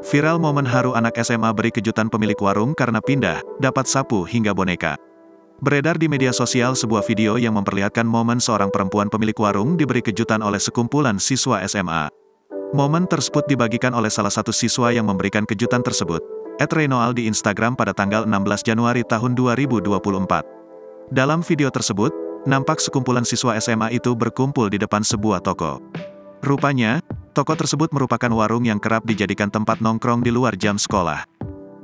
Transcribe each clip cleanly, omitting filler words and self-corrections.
Viral momen haru anak SMA beri kejutan pemilik warung karena pindah, dapat sapu hingga boneka. Beredar di media sosial sebuah video yang memperlihatkan momen seorang perempuan pemilik warung diberi kejutan oleh sekumpulan siswa SMA. Momen tersebut dibagikan oleh salah satu siswa yang memberikan kejutan tersebut, @Reynoal di Instagram pada tanggal 16 Januari tahun 2024. Dalam video tersebut, nampak sekumpulan siswa SMA itu berkumpul di depan sebuah toko. Rupanya, toko tersebut merupakan warung yang kerap dijadikan tempat nongkrong di luar jam sekolah.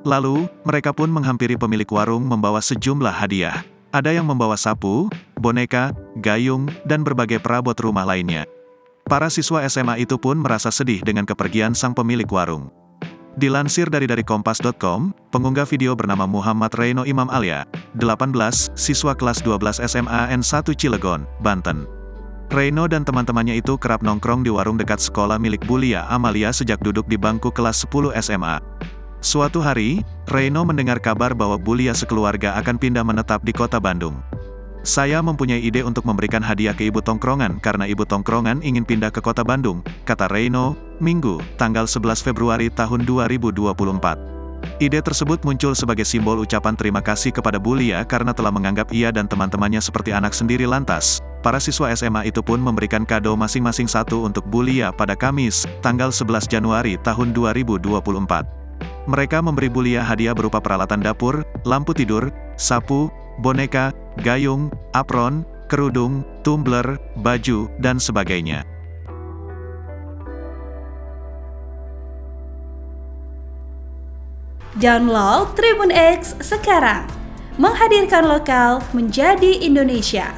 Lalu, mereka pun menghampiri pemilik warung membawa sejumlah hadiah. Ada yang membawa sapu, boneka, gayung, dan berbagai perabot rumah lainnya. Para siswa SMA itu pun merasa sedih dengan kepergian sang pemilik warung. Dilansir dari kompas.com, pengunggah video bernama Muhammad Reyno Imam Alia, 18, siswa kelas 12 SMA N1 Cilegon, Banten. Reyno dan teman-temannya itu kerap nongkrong di warung dekat sekolah milik Bulia Amalia sejak duduk di bangku kelas 10 SMA. Suatu hari, Reyno mendengar kabar bahwa Bulia sekeluarga akan pindah menetap di kota Bandung. "Saya mempunyai ide untuk memberikan hadiah ke ibu tongkrongan karena ibu tongkrongan ingin pindah ke kota Bandung," kata Reyno, Minggu, tanggal 11 Februari tahun 2024. Ide tersebut muncul sebagai simbol ucapan terima kasih kepada Bulia karena telah menganggap ia dan teman-temannya seperti anak sendiri. Lantas, para siswa SMA itu pun memberikan kado masing-masing satu untuk Bulia pada Kamis, tanggal 11 Januari tahun 2024. Mereka memberi Bulia hadiah berupa peralatan dapur, lampu tidur, sapu, boneka, gayung, apron, kerudung, tumbler, baju, dan sebagainya. Download Tribun X sekarang, menghadirkan lokal menjadi Indonesia.